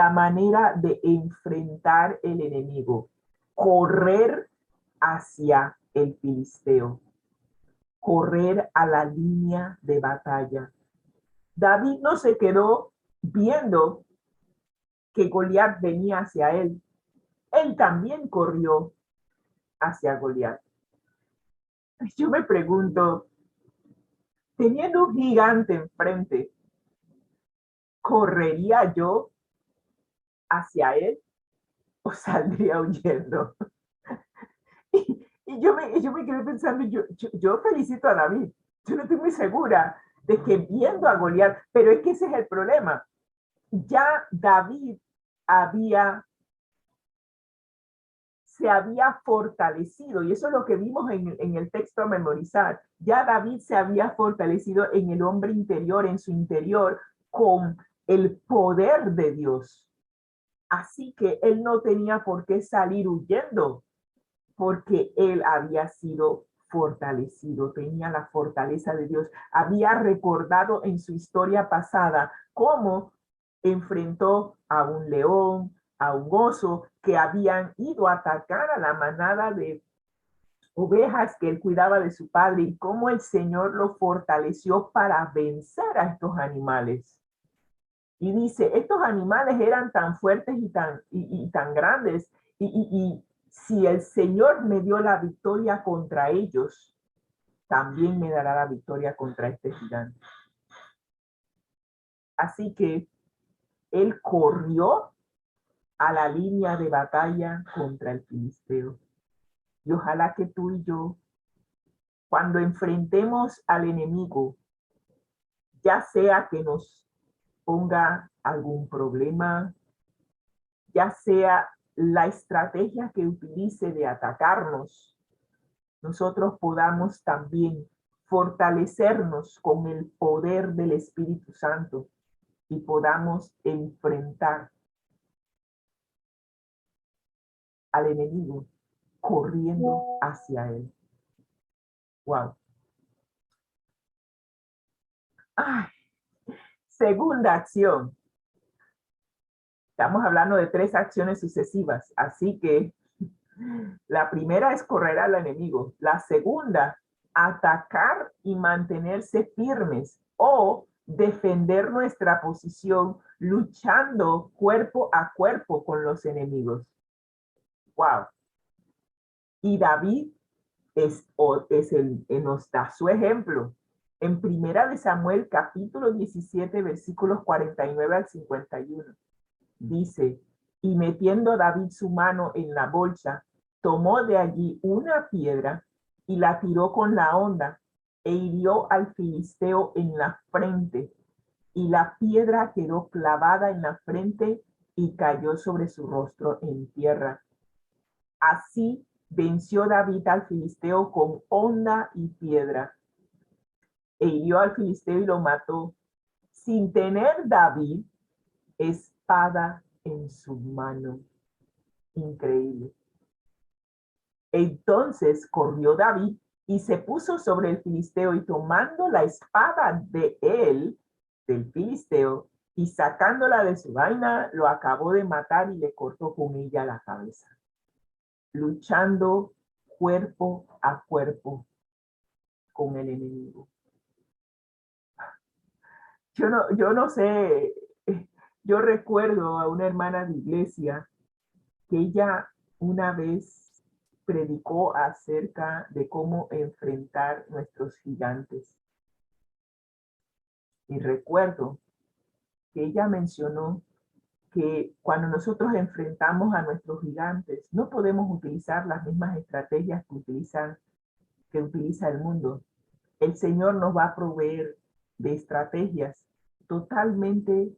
la manera de enfrentar el enemigo, correr hacia el filisteo, correr a la línea de batalla. David no se quedó viendo que Goliat venía hacia él. Él también corrió hacia Goliat. Yo me pregunto, teniendo un gigante enfrente, ¿correría yo hacia él o saldría huyendo? Y yo me quedé pensando, yo felicito a David. Yo no estoy muy segura de que viendo a Goliat, pero es que ese es el problema. Ya David se había fortalecido, y eso es lo que vimos en el texto a memorizar. Ya David se había fortalecido en el hombre interior, en su interior, con el poder de Dios. Así que él no tenía por qué salir huyendo, porque él había sido fortalecido, tenía la fortaleza de Dios, había recordado en su historia pasada cómo enfrentó a un león, a un oso, que habían ido a atacar a la manada de ovejas que él cuidaba de su padre, y cómo el Señor lo fortaleció para vencer a estos animales. Y dice, estos animales eran tan fuertes y tan grandes, y si el Señor me dio la victoria contra ellos, también me dará la victoria contra este gigante. Así que él corrió a la línea de batalla contra el filisteo. Y ojalá que tú y yo, cuando enfrentemos al enemigo, ya sea que nos ponga algún problema, ya sea la estrategia que utilice de atacarnos, nosotros podamos también fortalecernos con el poder del Espíritu Santo y podamos enfrentar al enemigo corriendo hacia él. Wow. Ay, segunda acción. Estamos hablando de 3 acciones sucesivas, así que la primera es correr al enemigo. La segunda, atacar y mantenerse firmes o defender nuestra posición luchando cuerpo a cuerpo con los enemigos. Wow. Y David nos da su ejemplo. En Primera de Samuel, capítulo 17, versículos 49 al 51. Dice, y metiendo David su mano en la bolsa, tomó de allí una piedra y la tiró con la honda e hirió al filisteo en la frente. Y la piedra quedó clavada en la frente y cayó sobre su rostro en tierra. Así venció David al filisteo con honda y piedra. E hirió al filisteo y lo mató, sin tener David espada en su mano. Increíble. Entonces corrió David y se puso sobre el filisteo, y tomando la espada de él, del filisteo, y sacándola de su vaina, lo acabó de matar y le cortó con ella la cabeza. Luchando cuerpo a cuerpo con el enemigo. Yo no sé, yo recuerdo a una hermana de iglesia que ella una vez predicó acerca de cómo enfrentar nuestros gigantes. Y recuerdo que ella mencionó que cuando nosotros enfrentamos a nuestros gigantes, no podemos utilizar las mismas estrategias que utiliza el mundo. El Señor nos va a proveer de estrategias totalmente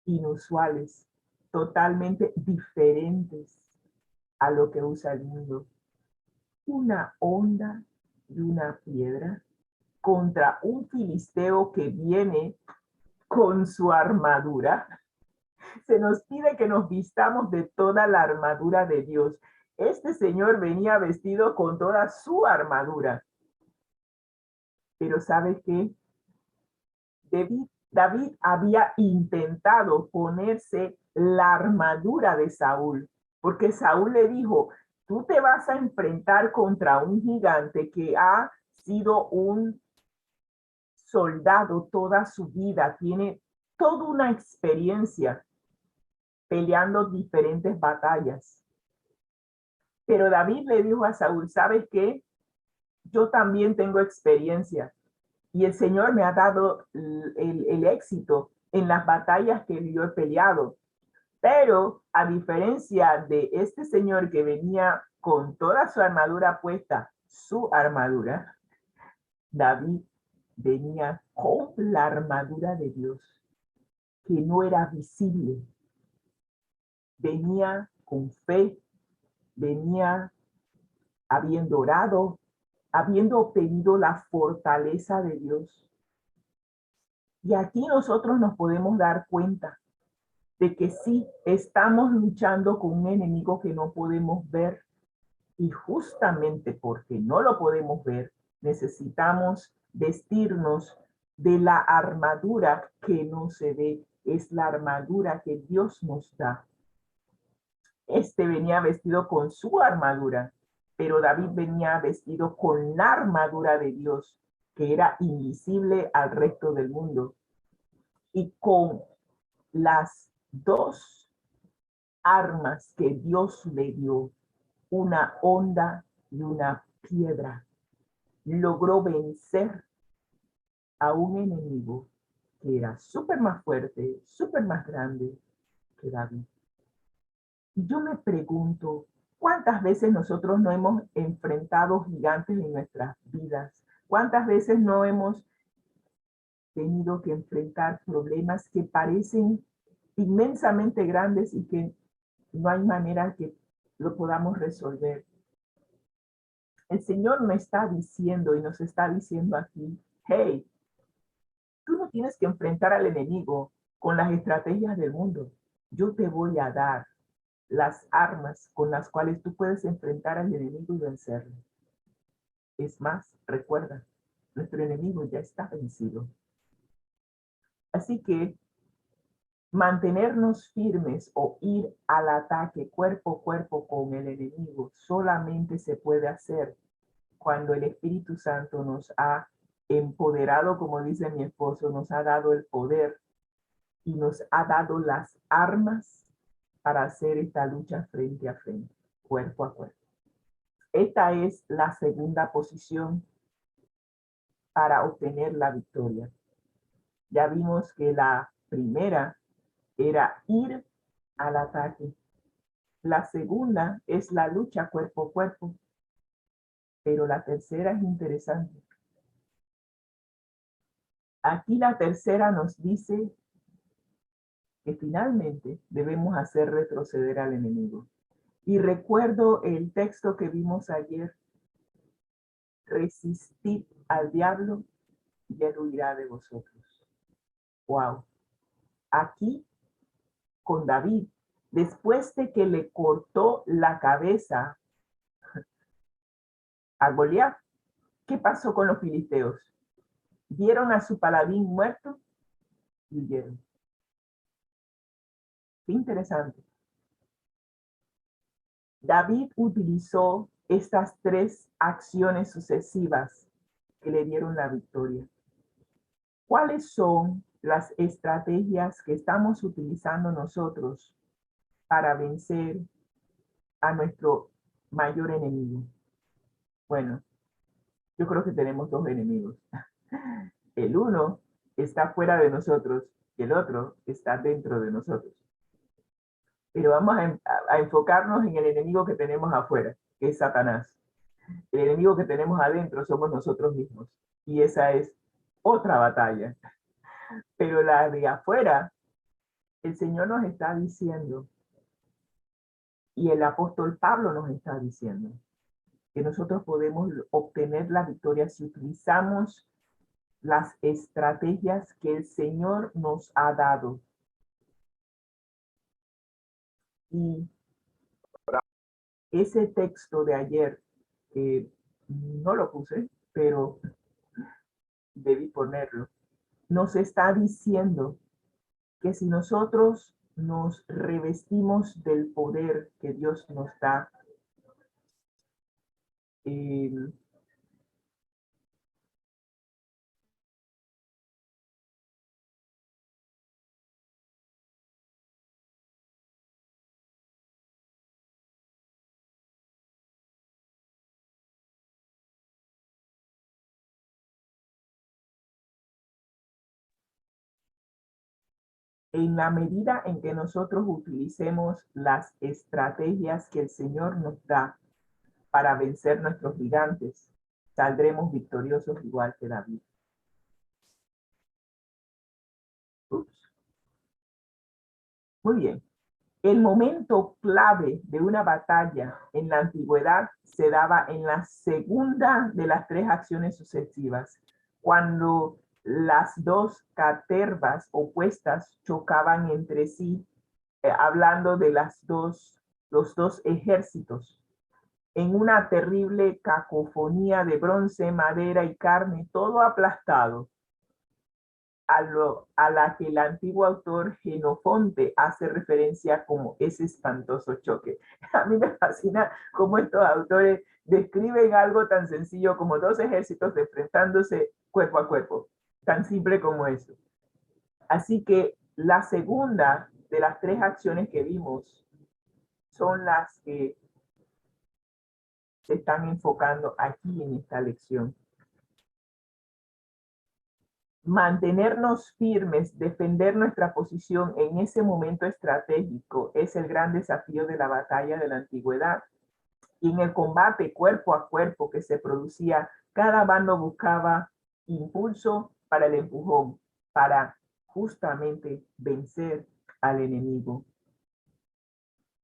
inusuales, totalmente diferentes a lo que usa el mundo. Una honda y una piedra contra un filisteo que viene con su armadura. Se nos pide que nos vistamos de toda la armadura de Dios. Este señor venía vestido con toda su armadura. Pero ¿sabe qué? David había intentado ponerse la armadura de Saúl, porque Saúl le dijo, tú te vas a enfrentar contra un gigante que ha sido un soldado toda su vida, tiene toda una experiencia peleando diferentes batallas. Pero David le dijo a Saúl, ¿sabes qué? Yo también tengo experiencia y el Señor me ha dado el éxito en las batallas que yo he peleado. Pero a diferencia de este señor que venía con toda su armadura puesta, su armadura, David venía con la armadura de Dios, que no era visible. Venía con fe, venía habiendo orado, habiendo obtenido la fortaleza de Dios. Y aquí nosotros nos podemos dar cuenta de que sí, estamos luchando con un enemigo que no podemos ver. Y justamente porque no lo podemos ver, necesitamos vestirnos de la armadura que no se ve. Es la armadura que Dios nos da. Este venía vestido con su armadura, pero David venía vestido con la armadura de Dios, que era invisible al resto del mundo. Y con las dos armas que Dios le dio, una honda y una piedra, logró vencer a un enemigo que era súper más fuerte, súper más grande que David. Y yo me pregunto, ¿cuántas veces nosotros no hemos enfrentado gigantes en nuestras vidas? ¿Cuántas veces no hemos tenido que enfrentar problemas que parecen inmensamente grandes y que no hay manera que lo podamos resolver? El Señor me está diciendo y nos está diciendo aquí, hey, tú no tienes que enfrentar al enemigo con las estrategias del mundo. Yo te voy a dar las armas con las cuales tú puedes enfrentar al enemigo y vencerlo. Es más, recuerda, nuestro enemigo ya está vencido. Así que mantenernos firmes o ir al ataque cuerpo a cuerpo con el enemigo solamente se puede hacer cuando el Espíritu Santo nos ha empoderado, como dice mi esposo, nos ha dado el poder y nos ha dado las armas para hacer esta lucha frente a frente, cuerpo a cuerpo. Esta es la segunda posición para obtener la victoria. Ya vimos que la primera era ir al ataque. La segunda es la lucha cuerpo a cuerpo. Pero la tercera es interesante. Aquí la tercera nos dice que finalmente debemos hacer retroceder al enemigo. Y recuerdo el texto que vimos ayer. Resistid al diablo y él huirá de vosotros. Wow. Aquí con David, después de que le cortó la cabeza a Goliat, ¿qué pasó con los filisteos? Vieron a su paladín muerto y huyeron. Qué interesante. David utilizó estas tres acciones sucesivas que le dieron la victoria. ¿Cuáles son las estrategias que estamos utilizando nosotros para vencer a nuestro mayor enemigo? Bueno, yo creo que tenemos dos enemigos. El uno está fuera de nosotros y el otro está dentro de nosotros. Pero vamos a enfocarnos en el enemigo que tenemos afuera, que es Satanás. El enemigo que tenemos adentro somos nosotros mismos. Y esa es otra batalla. Pero la de afuera, el Señor nos está diciendo, y el apóstol Pablo nos está diciendo, que nosotros podemos obtener la victoria si utilizamos las estrategias que el Señor nos ha dado. Y ese texto de ayer, que no lo puse, pero debí ponerlo, nos está diciendo que si nosotros nos revestimos del poder que Dios nos da. En la medida en que nosotros utilicemos las estrategias que el Señor nos da para vencer nuestros gigantes, saldremos victoriosos igual que David. Ups. Muy bien. El momento clave de una batalla en la antigüedad se daba en la segunda de las tres acciones sucesivas, cuando las dos catervas opuestas chocaban entre sí, hablando de los dos ejércitos, en una terrible cacofonía de bronce, madera y carne, todo aplastado, a la que el antiguo autor Jenofonte hace referencia como ese espantoso choque. A mí me fascina cómo estos autores describen algo tan sencillo como dos ejércitos enfrentándose cuerpo a cuerpo, tan simple como eso. Así que la segunda de las tres acciones que vimos son las que se están enfocando aquí en esta lección. Mantenernos firmes, defender nuestra posición en ese momento estratégico es el gran desafío de la batalla de la antigüedad. Y en el combate cuerpo a cuerpo que se producía, cada bando buscaba impulso para el empujón, para justamente vencer al enemigo.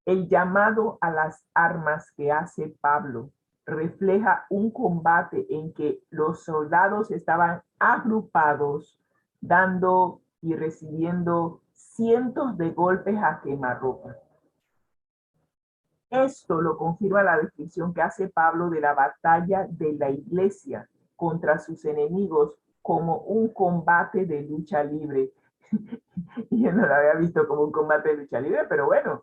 El llamado a las armas que hace Pablo refleja un combate en que los soldados estaban agrupados, dando y recibiendo cientos de golpes a quemarropa. Esto lo confirma la descripción que hace Pablo de la batalla de la iglesia contra sus enemigos como un combate de lucha libre. Y yo no lo había visto como un combate de lucha libre, pero bueno,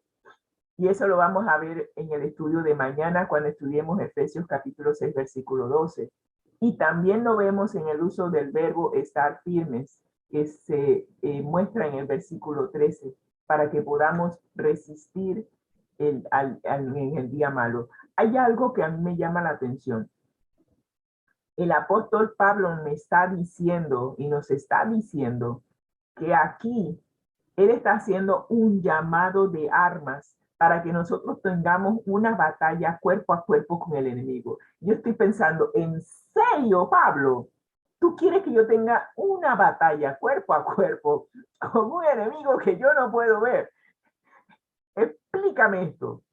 y eso lo vamos a ver en el estudio de mañana cuando estudiemos Efesios capítulo 6, versículo 12. Y también lo vemos en el uso del verbo estar firmes, que se muestra en el versículo 13, para que podamos resistir en el día malo. Hay algo que a mí me llama la atención. El apóstol Pablo me está diciendo y nos está diciendo que aquí él está haciendo un llamado de armas para que nosotros tengamos una batalla cuerpo a cuerpo con el enemigo. Yo estoy pensando, ¿en serio, Pablo? ¿Tú quieres que yo tenga una batalla cuerpo a cuerpo con un enemigo que yo no puedo ver? Explícame esto,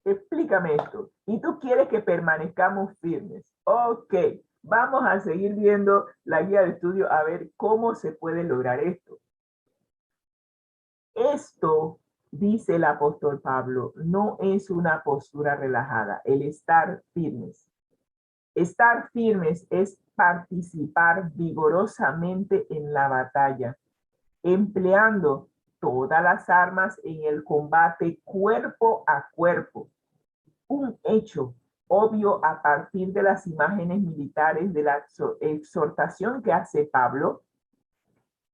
explícame esto. Y tú quieres que permanezcamos firmes. Ok, vamos a seguir viendo la guía de estudio a ver cómo se puede lograr esto. Esto, dice el apóstol Pablo, no es una postura relajada, el estar firmes. Estar firmes es participar vigorosamente en la batalla, empleando todas las armas en el combate cuerpo a cuerpo. Un hecho obvio a partir de las imágenes militares de la exhortación que hace Pablo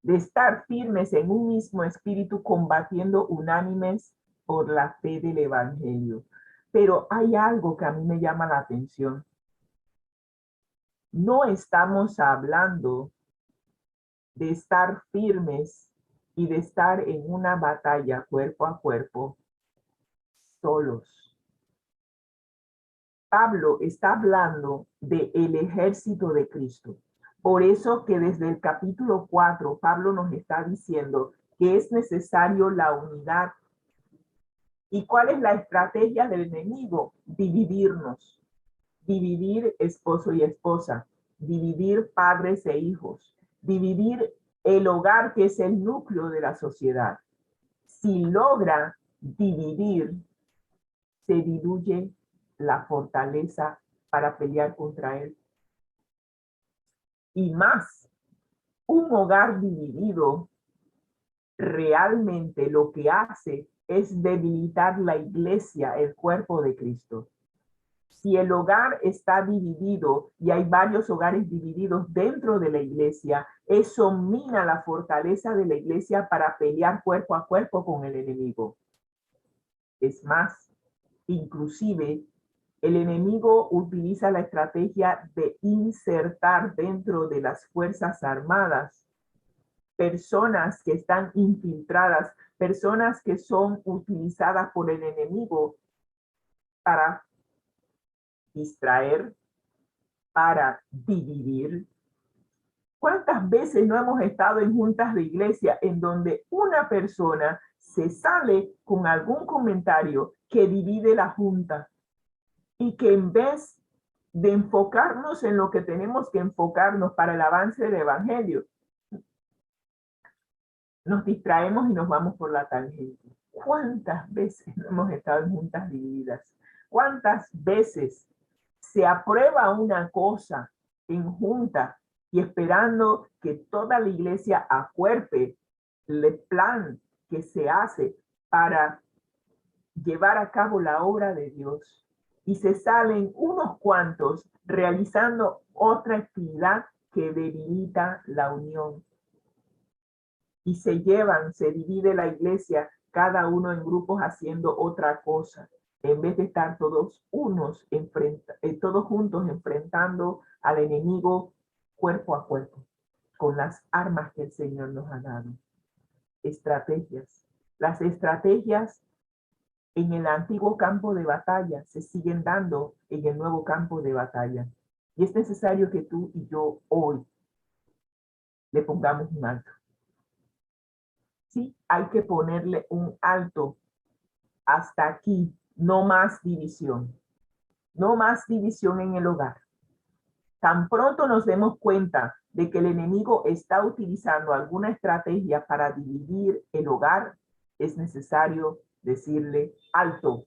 de estar firmes en un mismo espíritu, combatiendo unánimes por la fe del evangelio. Pero hay algo que a mí me llama la atención. No estamos hablando de estar firmes y de estar en una batalla cuerpo a cuerpo solos. Pablo está hablando del ejército de Cristo. Por eso que desde el capítulo 4, Pablo nos está diciendo que es necesario la unidad. ¿Y cuál es la estrategia del enemigo? Dividirnos. Dividir esposo y esposa. Dividir padres e hijos. Dividir el hogar, que es el núcleo de la sociedad. Si logra dividir, se diluye la fortaleza para pelear contra él. Y más, un hogar dividido realmente lo que hace es debilitar la iglesia, el cuerpo de Cristo. Si el hogar está dividido y hay varios hogares divididos dentro de la iglesia, eso mina la fortaleza de la iglesia para pelear cuerpo a cuerpo con el enemigo. Es más, inclusive el enemigo utiliza la estrategia de insertar dentro de las Fuerzas Armadas personas que están infiltradas, personas que son utilizadas por el enemigo para distraer, para dividir. ¿Cuántas veces no hemos estado en juntas de iglesia en donde una persona se sale con algún comentario que divide la junta y que en vez de enfocarnos en lo que tenemos que enfocarnos para el avance del evangelio, nos distraemos y nos vamos por la tangente? ¿Cuántas veces no hemos estado en juntas divididas? ¿Cuántas veces se aprueba una cosa en junta y esperando que toda la iglesia acuerpe el plan que se hace para llevar a cabo la obra de Dios? Y se salen unos cuantos realizando otra actividad que debilita la unión. Y se divide la iglesia, cada uno en grupos haciendo otra cosa, en vez de estar todos juntos enfrentando al enemigo cuerpo a cuerpo, con las armas que el Señor nos ha dado. Estrategias. Las estrategias en el antiguo campo de batalla se siguen dando en el nuevo campo de batalla. Y es necesario que tú y yo hoy le pongamos un alto. Sí, hay que ponerle un alto. Hasta aquí, no más división. No más división en el hogar. Tan pronto nos demos cuenta de que el enemigo está utilizando alguna estrategia para dividir el hogar, es necesario decirle alto.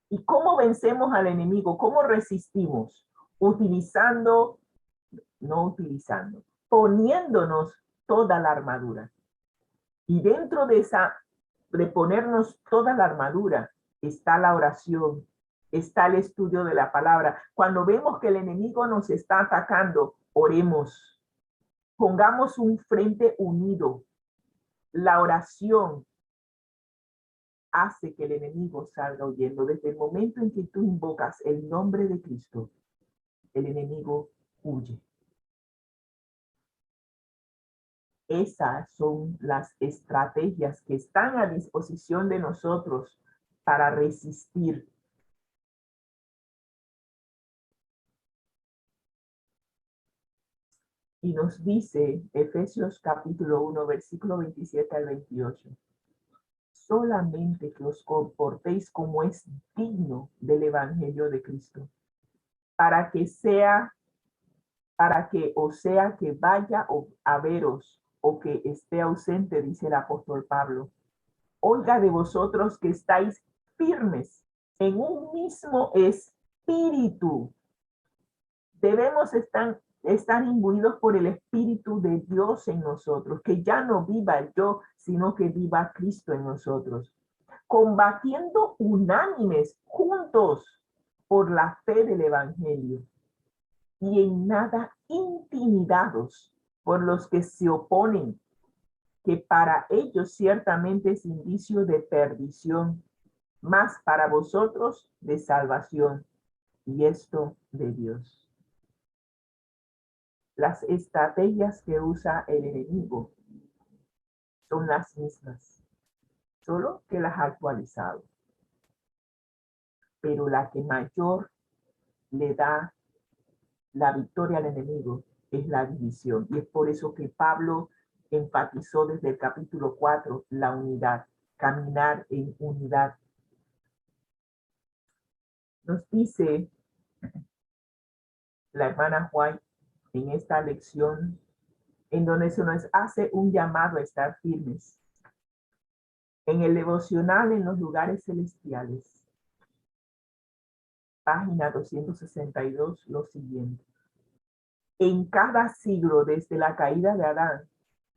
¿Y cómo vencemos al enemigo? ¿Cómo resistimos? Poniéndonos toda la armadura. Y dentro de ponernos toda la armadura, está la oración, está el estudio de la palabra. Cuando vemos que el enemigo nos está atacando, oremos. Pongamos un frente unido. La oración hace que el enemigo salga huyendo. Desde el momento en que tú invocas el nombre de Cristo, el enemigo huye. Esas son las estrategias que están a disposición de nosotros para resistir. Y nos dice Efesios capítulo 1, versículo 27 al 28. Solamente que os comportéis como es digno del evangelio de Cristo, para que o sea que vaya a veros o que esté ausente, dice el apóstol Pablo. Oiga de vosotros que estáis firmes en un mismo espíritu. Debemos estar imbuidos por el Espíritu de Dios en nosotros, que ya no viva el yo, sino que viva Cristo en nosotros. Combatiendo unánimes, juntos, por la fe del Evangelio, y en nada intimidados por los que se oponen, que para ellos ciertamente es indicio de perdición, mas para vosotros de salvación, y esto de Dios. Las estrategias que usa el enemigo son las mismas, solo que las ha actualizado. Pero la que mayor le da la victoria al enemigo es la división. Y es por eso que Pablo enfatizó desde el capítulo 4 la unidad, caminar en unidad. Nos dice la hermana White en esta lección, en donde se nos hace un llamado a estar firmes. En el devocional en los lugares celestiales, página 262, lo siguiente. En cada siglo desde la caída de Adán,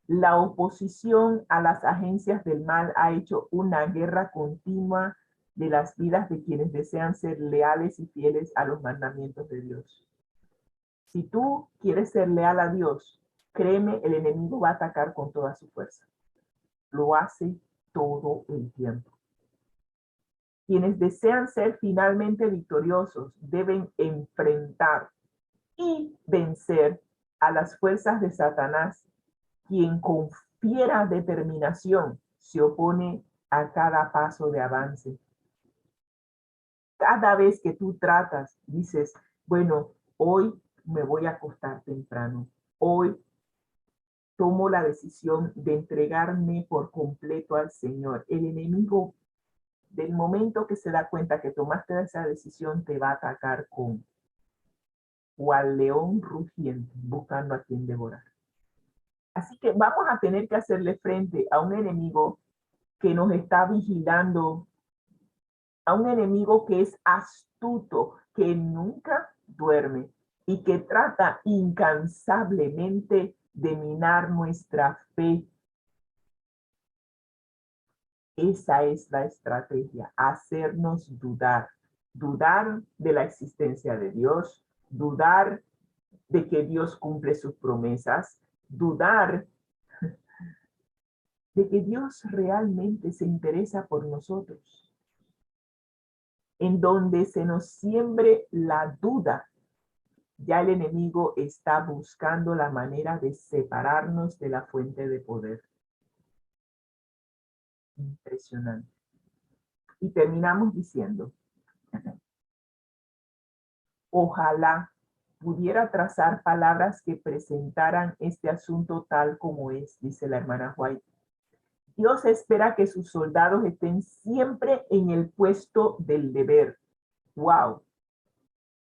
La oposición a las agencias del mal ha hecho una guerra continua de las vidas de quienes desean ser leales y fieles a los mandamientos de Dios. Si tú quieres ser leal a Dios, créeme, el enemigo va a atacar con toda su fuerza. Lo hace todo el tiempo. Quienes desean ser finalmente victoriosos deben enfrentar y vencer a las fuerzas de Satanás, quien con fiera determinación se opone a cada paso de avance. Cada vez que tú tratas, dices, bueno, hoy me voy a acostar temprano, hoy tomo la decisión de entregarme por completo al Señor. El enemigo, del momento que se da cuenta que tomaste esa decisión, te va a atacar con cual león rugiente, buscando a quien devorar. Así que vamos a tener que hacerle frente a un enemigo que nos está vigilando, a un enemigo que es astuto, que nunca duerme y que trata incansablemente de minar nuestra fe. Esa es la estrategia, hacernos dudar. Dudar de la existencia de Dios, dudar de que Dios cumple sus promesas, dudar de que Dios realmente se interesa por nosotros. En donde se nos siembre la duda, ya el enemigo está buscando la manera de separarnos de la fuente de poder. Impresionante. Y terminamos diciendo, ojalá pudiera trazar palabras que presentaran este asunto tal como es, dice la hermana White. Dios espera que sus soldados estén siempre en el puesto del deber. ¡Wow!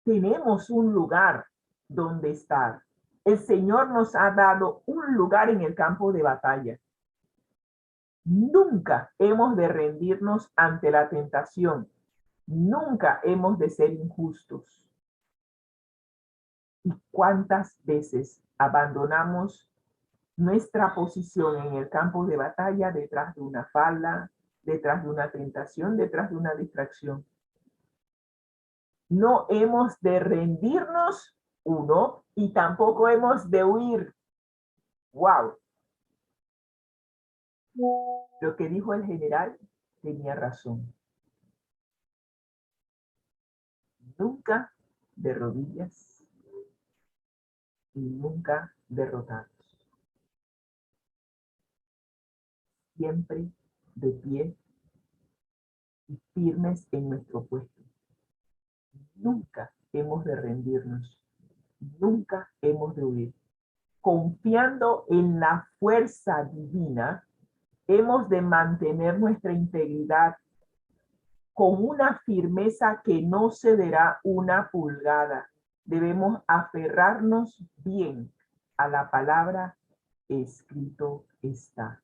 Tenemos un lugar donde estar. El Señor nos ha dado un lugar en el campo de batalla. Nunca hemos de rendirnos ante la tentación. Nunca hemos de ser injustos. ¿Y cuántas veces abandonamos nuestra posición en el campo de batalla detrás de una falda, detrás de una tentación, detrás de una distracción? No hemos de rendirnos, uno, y tampoco hemos de huir. ¡Wow! Lo que dijo el general tenía razón. Nunca de rodillas y nunca derrotados. Siempre de pie y firmes en nuestro puesto. Nunca hemos de rendirnos. Nunca hemos de huir. Confiando en la fuerza divina, hemos de mantener nuestra integridad con una firmeza que no cederá una pulgada. Debemos aferrarnos bien a la palabra escrito está.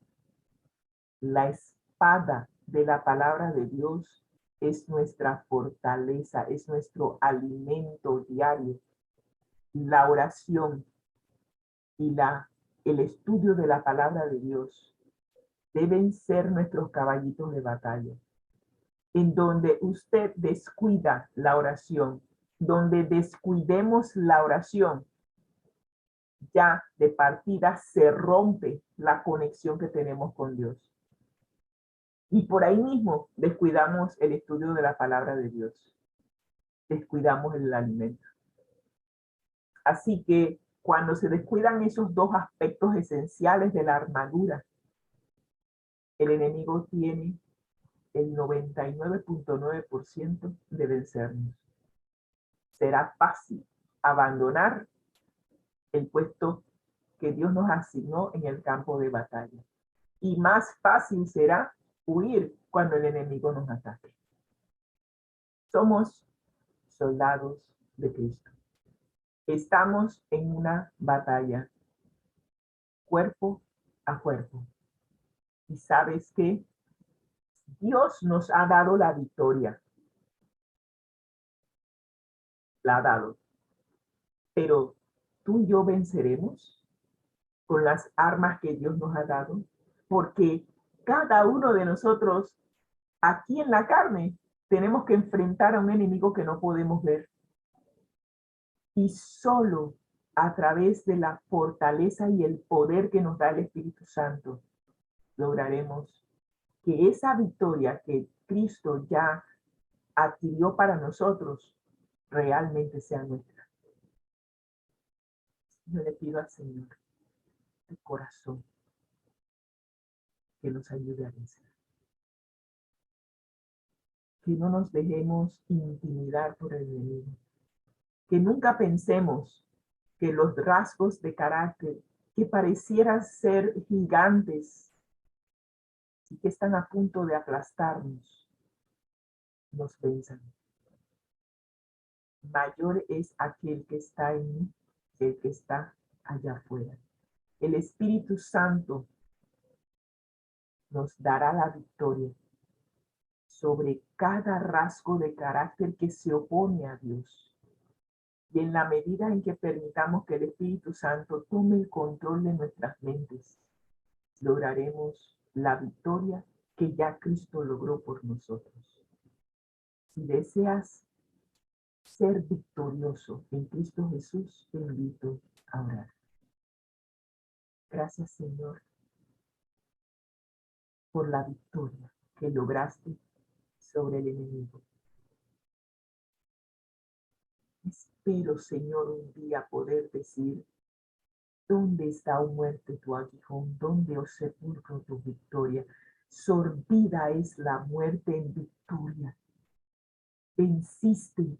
La espada de la palabra de Dios es nuestra fortaleza, es nuestro alimento diario. La oración y el estudio de la palabra de Dios deben ser nuestros caballitos de batalla. En donde usted descuida la oración, donde descuidemos la oración, ya de partida se rompe la conexión que tenemos con Dios. Y por ahí mismo descuidamos el estudio de la palabra de Dios. Descuidamos el alimento. Así que cuando se descuidan esos dos aspectos esenciales de la armadura, el enemigo tiene el 99.9% de vencernos. Será fácil abandonar el puesto que Dios nos asignó en el campo de batalla. Y más fácil será huir cuando el enemigo nos ataque. Somos soldados de Cristo. Estamos en una batalla, cuerpo a cuerpo. Y sabes que Dios nos ha dado la victoria. La ha dado. Pero tú y yo venceremos. con las armas que Dios nos ha dado, porque cada uno de nosotros aquí en la carne tenemos que enfrentar a un enemigo que no podemos ver. Y solo a través de la fortaleza y el poder que nos da el Espíritu Santo lograremos que esa victoria que Cristo ya adquirió para nosotros realmente sea nuestra. Yo le pido al Señor de corazón que nos ayude a vencer. Que no nos dejemos intimidar por el enemigo. Que nunca pensemos que los rasgos de carácter que parecieran ser gigantes y que están a punto de aplastarnos, nos venzan. Mayor es aquel que está en mí que el que está allá afuera. El Espíritu Santo nos dará la victoria sobre cada rasgo de carácter que se opone a Dios. Y en la medida en que permitamos que el Espíritu Santo tome el control de nuestras mentes, lograremos la victoria que ya Cristo logró por nosotros. Si deseas ser victorioso en Cristo Jesús, te invito a orar. Gracias, Señor, por la victoria que lograste sobre el enemigo. Espero, Señor, un día poder decir: ¿dónde está, oh muerte, tu aguijón? ¿Dónde, oh sepulcro, tu victoria? Sorbida es la muerte en victoria. Venciste,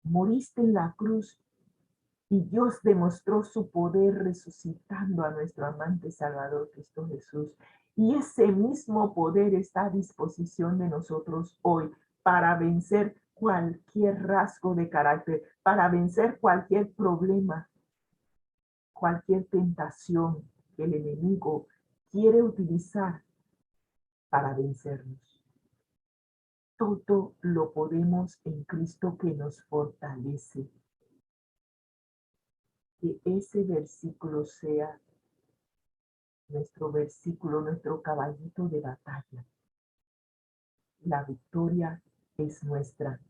moriste en la cruz y Dios demostró su poder resucitando a nuestro amante Salvador Cristo Jesús. Y ese mismo poder está a disposición de nosotros hoy para vencer cualquier rasgo de carácter, para vencer cualquier problema, cualquier tentación que el enemigo quiere utilizar para vencernos. Todo lo podemos en Cristo que nos fortalece. Que ese versículo sea nuestro versículo, nuestro caballito de batalla. La victoria es nuestra.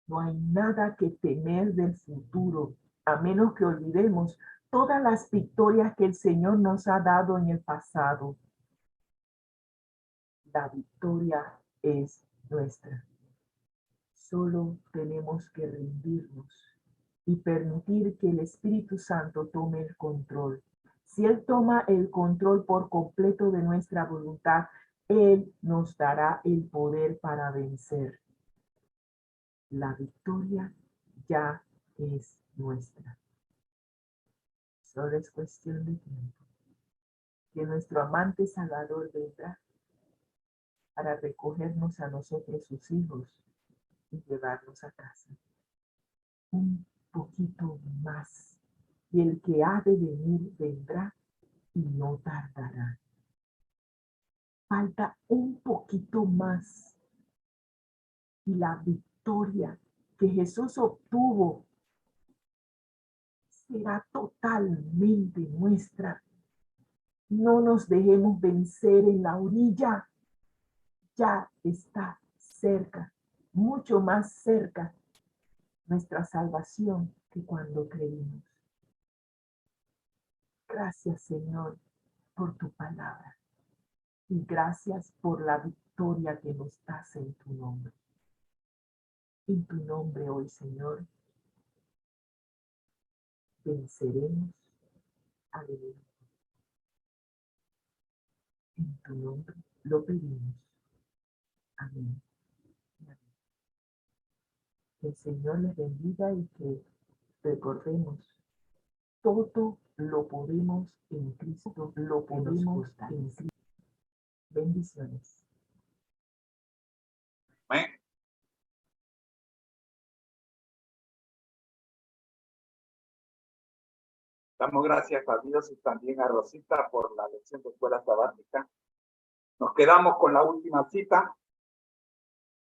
No hay nada que temer del futuro, a menos que olvidemos todas las victorias que el Señor nos ha dado en el pasado. La victoria es nuestra. Solo tenemos que rendirnos y permitir que el Espíritu Santo tome el control. Si Él toma el control por completo de nuestra voluntad, Él nos dará el poder para vencer. La victoria ya es nuestra. Solo es cuestión de tiempo que nuestro amante Salvador vendrá para recogernos a nosotros, sus hijos, y llevarnos a casa. Un poquito más. Y el que ha de venir vendrá y no tardará. Falta un poquito más. Y la victoria que Jesús obtuvo será totalmente nuestra. No nos dejemos vencer en la orilla. Ya está cerca, mucho más cerca, nuestra salvación que cuando creímos. Gracias, Señor, por tu palabra. Y gracias por la victoria que nos das en tu nombre. En tu nombre hoy, Señor, venceremos al enemigo. En tu nombre lo pedimos. Amén. Amén. Que el Señor les bendiga y que recordemos, todo lo podemos en Cristo, lo podemos en Cristo. Bendiciones. Amén. Damos gracias a Dios y también a Rosita por la lección de escuela sabática. Nos quedamos con la última cita.